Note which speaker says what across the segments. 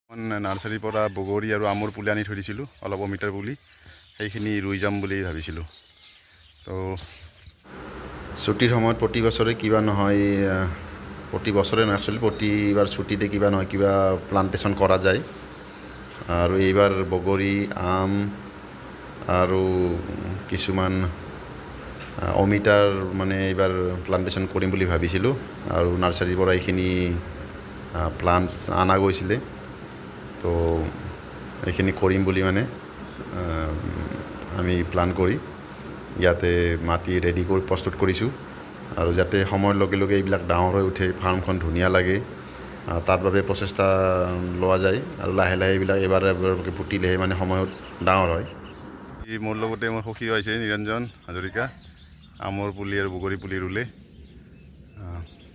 Speaker 1: নাৰ্চাৰীৰ পৰা বগৰী আৰু আমৰ পুলি আনি থৈ দিছিলোঁ, অলপ অমিতাৰ পুলি, সেইখিনি ৰুই যাম বুলি ভাবিছিলোঁ। তো ছুটিৰ সময়ত প্ৰতি বছৰে কিবা নহয়, প্ৰতি বছৰে নহয় একচুৱেলি, প্ৰতিবাৰ ছুটিতে কিবা নহয় কিবা প্লান্টেশ্যন কৰা যায়। আৰু এইবাৰ বগৰী, আম আৰু কিছুমান অমিতাৰ মানে এইবাৰ প্লান্টেশ্যন কৰিম বুলি ভাবিছিলোঁ। আৰু নাৰ্চাৰীৰ পৰা এইখিনি প্লান্টছ অনা গৈছিলে, তো এইখিনি কৰিম বুলি মানে আমি প্লান কৰি ইয়াতে মাটি ৰেডি কৰি প্ৰস্তুত কৰিছোঁ। আৰু যাতে সময়ৰ লগে লগে এইবিলাক ডাঙৰ হৈ উঠে, ফাৰ্মখন ধুনীয়া লাগে, তাৰ বাবে প্ৰচেষ্টা লোৱা যায়। আৰু লাহে লাহে এইবিলাক এবাৰ এবাৰকৈ পুতিলেহে মানে সময়ত ডাঙৰ হয়। মোৰ লগতে মোৰ সখী হৈছে নিৰঞ্জন হাজৰিকা, আমৰ পুলি আৰু বগৰী পুলি ৰুলে।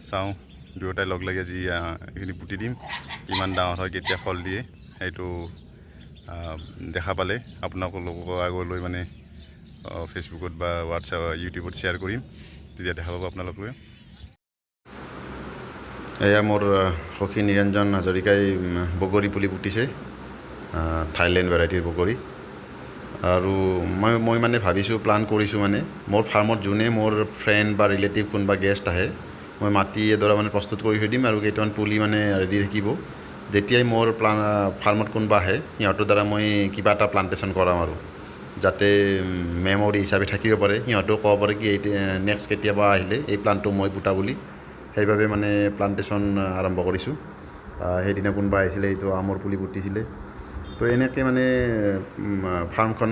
Speaker 1: চাওঁ দুয়োটাই লগ লাগি আজি এইখিনি পুতি দিম, কিমান ডাঙৰ হয়, কেতিয়া ফল দিয়ে, সেইটো দেখা পালে আপোনালোকক আগলৈ মানে ফেচবুকত বা হোৱাটছআপ ইউটিউবত শ্বেয়াৰ কৰিম, তেতিয়া দেখা পাব আপোনালোকে। এয়া মোৰ সখী নিৰঞ্জন হাজৰিকাই বগৰী পুলি পুতিছে, থাইলেণ্ড ভেৰাইটিৰ বগৰী। আৰু মই মানে ভাবিছোঁ, প্লান কৰিছোঁ মানে মোৰ ফাৰ্মত যোনে মোৰ ফ্ৰেণ্ড বা ৰিলেটিভ কোনোবা গেষ্ট আহে, মই মাটি এডৰা মানে প্ৰস্তুত কৰি থৈ দিম আৰু কেইটামান পুলি মানে ৰেডি থাকিব। যেতিয়াই মোৰ ফাৰ্মত কোনোবা আহে, সিহঁতৰ দ্বাৰা মই কিবা এটা প্লান্টেশ্যন কৰাম, আৰু যাতে মেমৰি হিচাপে থাকিব পাৰে, সিহঁতেও ক'ব পাৰে কি নেক্সট কেতিয়াবা আহিলে এই প্লান্টটো মই পুতা বুলি। সেইবাবে মানে প্লান্টেশ্যন আৰম্ভ কৰিছোঁ। সেইদিনা কোনোবা আহিছিলে, এইটো আমৰ পুলি পুতিছিলে। তো এনেকৈ মানে ফাৰ্মখন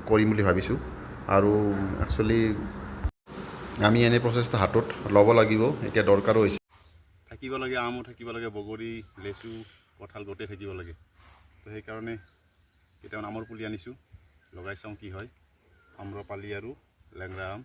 Speaker 1: কৰিম বুলি ভাবিছোঁ। আৰু একচুৱেলি আমি এনে প্ৰচেষ্টা হাতত ল'ব লাগিব, এতিয়া দৰকাৰো হৈছে। থাকিব লাগে, আমো থাকিব লাগে, বগৰী, লেচু, কঁঠাল গোটেই থাকিব লাগে। তো সেইকাৰণে কেইটামান আমৰ পুলি আনিছোঁ, লগাই চাওঁ কি হয়। আম্ৰপালি আৰু লেংৰা আম।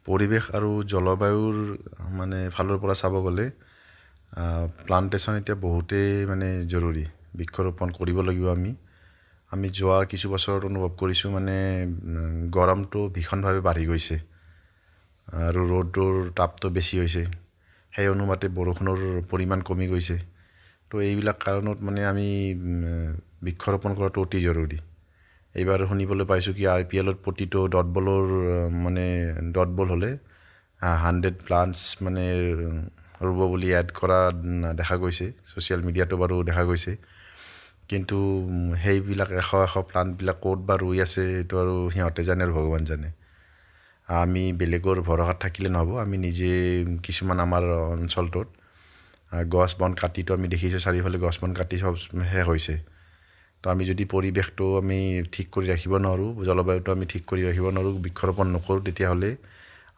Speaker 1: পৰিৱেশ আৰু জলবায়ুৰ মানে ফালৰ পৰা চাব গ'লে প্লান্টেশ্যন এতিয়া বহুতেই মানে জৰুৰী। বৃক্ষৰোপণ কৰিব লাগিব আমি যোৱা কিছু বছৰত অনুভৱ কৰিছোঁ, মানে গৰমটো ভীষণভাৱে বাঢ়ি গৈছে আৰু ৰ'দৰ তাপটো বেছি হৈছে। সেই অনুপাতে বৰষুণৰ পৰিমাণ কমি গৈছে। তো এইবিলাক কাৰণত মানে আমি বৃক্ষৰোপণ কৰাটো অতি জৰুৰী। এইবাৰ শুনিবলৈ পাইছোঁ কি IPL-ত প্ৰতিটো ডট বল হ'লে 100 প্লান্টছ মানে ৰুব বুলি এড কৰা দেখা গৈছে। ছ'চিয়েল মিডিয়াতো বাৰু দেখা গৈছে, কিন্তু সেইবিলাক এশ প্লান্টবিলাক ক'ত বা ৰুই আছে, এইটো আৰু সিহঁতে জানে আৰু ভগৱান জানে। আমি বেলেগৰ ভৰসাত থাকিলে নহ'ব। আমি নিজে কিছুমান আমাৰ অঞ্চলটোত গছ বন কাটিটো আমি দেখিছোঁ, চাৰিওফালে গছ বন কাটি চব শেষ হৈছে। তো আমি যদি পৰিৱেশটো আমি ঠিক কৰি ৰাখিব নোৱাৰোঁ, জলবায়ুটো আমি ঠিক কৰি ৰাখিব নোৱাৰোঁ, বৃক্ষৰোপণ নকৰোঁ, তেতিয়াহ'লে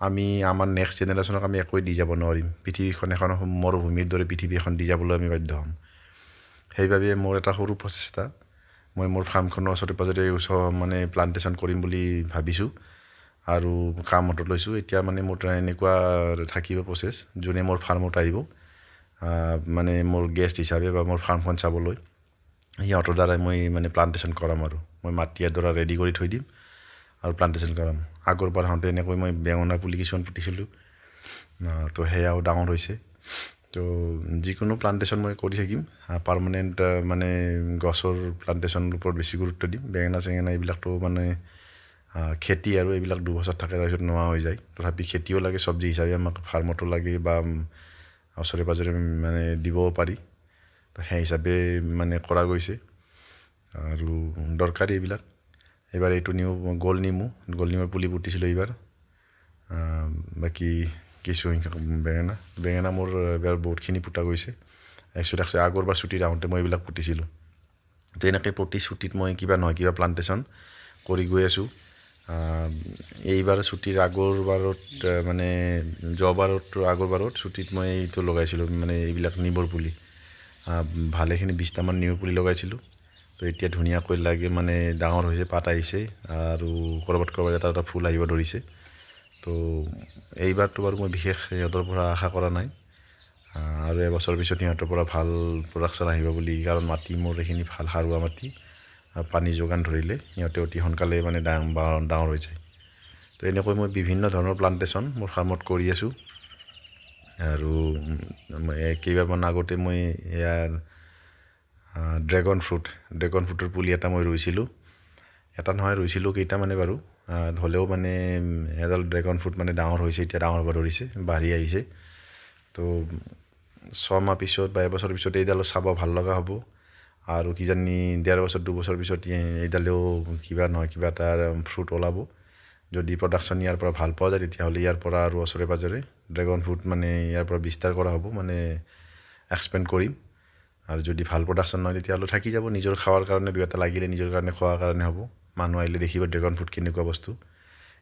Speaker 1: আমি আমাৰ নেক্সট জেনেৰেশ্যনক আমি একোৱে দি যাব নোৱাৰিম। পৃথিৱীখন এখন মৰুভূমিৰ দৰে পৃথিৱী এখন দি যাবলৈ আমি বাধ্য হ'ম। সেইবাবে মোৰ এটা সৰু প্ৰচেষ্টা, মই মোৰ ফাৰ্মখনৰ ওচৰে পাঁজৰে মানে প্লান্টেশ্যন কৰিম বুলি ভাবিছোঁ আৰু কাম হাতত লৈছোঁ। এতিয়া মানে মোৰ এনেকুৱা থাকিব প্ৰচেছ, যোনে মোৰ ফাৰ্মত আহিব মানে মোৰ গেষ্ট হিচাপে বা মোৰ ফাৰ্মখন চাবলৈ, সিহঁতৰ দ্বাৰাই মই মানে প্লান্টেশ্যন কৰাম। আৰু মই মাটি এডৰা ৰেডি কৰি থৈ দিম আৰু প্লান্টেশ্যন কৰাম। আগৰবাৰ হওঁতে এনেকৈ মই বেঙেনাৰ পুলি কিছুমান পুতিছিলোঁ, তো সেয়াও ডাঙৰ হৈছে। তো যিকোনো প্লান্টেশ্যন মই কৰি থাকিম, পাৰ্মানেণ্ট মানে গছৰ প্লান্টেশ্যনৰ ওপৰত বেছি গুৰুত্ব দিম। বেঙেনা চেঙেনা এইবিলাকতো মানে খেতি, আৰু এইবিলাক 2 বছৰ থাকে তাৰপিছত নোহোৱা হৈ যায়। তথাপি খেতিও লাগে, চব্জি হিচাপে আমাক ফাৰ্মতো লাগে বা ওচৰে পাঁজৰে মানে দিবও পাৰি। তো সেই হিচাপে মানে কৰা গৈছে আৰু দৰকাৰী এইবিলাক। এইবাৰ এইটো গোল নেমুৰ পুলি পুতিছিলোঁ এইবাৰ। বাকী কিছু সংখ্যক বেঙেনা মোৰ এইবাৰ বহুতখিনি পুতা গৈছে। একচুৱেলি আগৰবাৰ ছুটীত আহোঁতে মই এইবিলাক পুতিছিলোঁ। তো এনেকৈ প্ৰতি ছুটীত মই কিবা নহয় কিবা প্লান্টেশ্যন কৰি গৈ আছোঁ। এইবাৰ ছুটীৰ আগৰবাৰত মানে আগৰবাৰত ছুটীত মই এইটো লগাইছিলোঁ, মানে এইবিলাক নেমুৰ পুলি ভালেখিনি 20টামান নেমুৰ পুলি লগাইছিলোঁ। তো এতিয়া ধুনীয়াকৈ লাগে, মানে ডাঙৰ হৈছে, পাত আহিছে আৰু ক'ৰবাত এটা ফুল আহিব ধৰিছে। তো এইবাৰটো বাৰু মই বিশেষ সিহঁতৰ পৰা আশা কৰা নাই আৰু এবছৰ পিছত সিহঁতৰ পৰা ভাল প্ৰডাকশ্যন আহিব বুলি, কাৰণ মাটি মোৰ এইখিনি ভাল সাৰুৱা মাটি আৰু পানী যোগান ধৰিলে সিহঁতে অতি সোনকালে মানে ডাঙৰ হৈ যায়। তো এনেকৈ মই বিভিন্ন ধৰণৰ প্লান্টেশ্যন মোৰ ফাৰ্মত কৰি আছোঁ। আৰু কেইবাৰমান আগতে মই ইয়াৰ ড্ৰেগন ফ্ৰুটৰ পুলি এটা মই ৰুইছিলোঁ, এটা নহয় ৰুইছিলোঁ কেইটামানে বাৰু, হ'লেও মানে এডাল ড্ৰেগন ফ্ৰুট মানে ডাঙৰ হৈছে, এতিয়া ডাঙৰ হ'ব ধৰিছে, বাঢ়ি আহিছে। তো 6 মাহ পিছত বা এবছৰ পিছত এইডালো চাব ভাল লগা হ'ব, আৰু কিজানি 1.5 বছৰ 2 বছৰ পিছত এইডালেও কিবা নহয় কিবা এটা ফ্ৰুট ওলাব। যদি প্ৰডাকশ্যন ইয়াৰ পৰা ভাল পোৱা যায় তেতিয়াহ'লে ইয়াৰ পৰা আৰু ওচৰে পাজৰে ড্ৰেগন ফ্ৰুট মানে ইয়াৰ পৰা বিস্তাৰ কৰা হ'ব, মানে এক্সপেণ্ড কৰিম। আৰু যদি ভাল প্ৰডাকশ্যন নহয় তেতিয়াহ'লে থাকি যাব, নিজৰ খাৱাৰ কাৰণে 2-এটা লাগিলে নিজৰ কাৰণে খোৱাৰ কাৰণে হ'ব, মানুহ আহিলে দেখিব ড্ৰেগন ফ্ৰুট কেনেকুৱা বস্তু।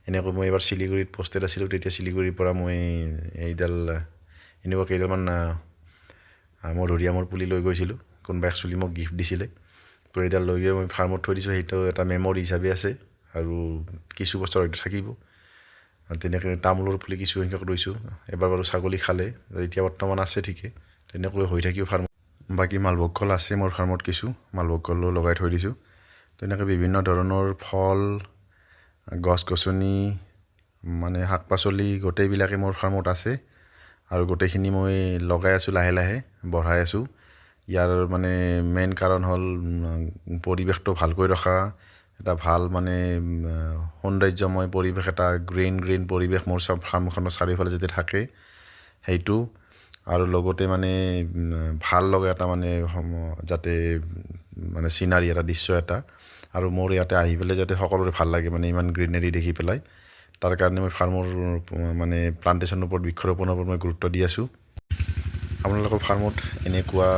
Speaker 1: এনেকৈ মই এবাৰ শিলিগুৰিত পষ্টেড আছিলোঁ, তেতিয়া শিলিগুৰিৰ পৰা মই এইডাল এনেকুৱা কেইডালমান মধুৰিআমৰ পুলি লৈ গৈছিলোঁ, কোনোবা একচুৱেলি মোক গিফ্ট দিছিলে। তো এইডাল লৈ গৈ মই ফাৰ্মত থৈ দিছোঁ, সেইটো এটা মেমৰি হিচাপে আছে আৰু কিছু বছৰ হয়তো থাকিব। তেনেকৈ তামোলৰ পুলি কিছু সংখ্যক ৰুইছোঁ, এবাৰ বাৰু ছাগলী খালে, এতিয়া বৰ্তমান আছে ঠিকে, তেনেকৈ হৈ থাকিব ফাৰ্মত। বাকী মালভোগ কল আছে মোৰ ফাৰ্মত, কিছু মালভোগ কলো লগাই থৈ দিছোঁ। তেনেকৈ বিভিন্ন ধৰণৰ ফল, গছ গছনি, মানে শাক পাচলি গোটেইবিলাকে মোৰ ফাৰ্মত আছে, আৰু গোটেইখিনি মই লগাই আছোঁ, লাহে লাহে বঢ়াই আছোঁ। ইয়াৰ মানে মেইন কাৰণ হ'ল পৰিৱেশটো ভালকৈ ৰখা, এটা ভাল মানে সৌন্দৰ্যময় পৰিৱেশ, এটা গ্ৰীণ পৰিৱেশ মোৰ ফাৰ্মখনৰ চাৰিওফালে যাতে থাকে সেইটো, আৰু লগতে মানে ভাল লগা এটা মানে যাতে মানে চিনাৰী এটা, দৃশ্য এটা, আৰু মোৰ ইয়াতে আহি পেলাই যাতে সকলোৰে ভাল লাগে, মানে ইমান গ্ৰীনেৰী দেখি পেলাই। তাৰ কাৰণে মই ফাৰ্মৰ মানে প্লান্টেশ্যনৰ ওপৰত, বৃক্ষৰোপণৰ ওপৰত মই গুৰুত্ব দি আছোঁ। আপোনালোকৰ ফাৰ্মত এনেকুৱা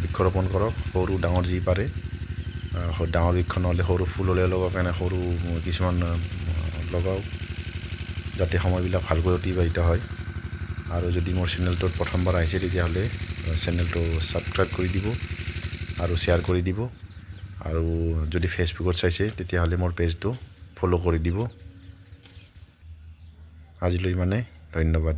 Speaker 1: বৃক্ষৰোপণ কৰক, সৰু ডাঙৰ যি পাৰে, ডাঙৰ বৃক্ষ নহ'লে সৰু ফুল হ'লে লগাওক, কাৰণে সৰু কিছুমান লগাওক, যাতে সময়বিলাক ভালকৈ অতিবাহিত হয়। আৰু যদি মোৰ চেনেলটোত প্ৰথমবাৰ আহিছে তেতিয়াহ'লে চেনেলটো ছাবস্ক্ৰাইব কৰি দিব আৰু শ্বেয়াৰ কৰি দিব, আৰু যদি ফেচবুকত চাইছে তেতিয়াহ'লে মোৰ পেজটো ফ'ল' কৰি দিব। আজিলৈ মানে ধন্যবাদ।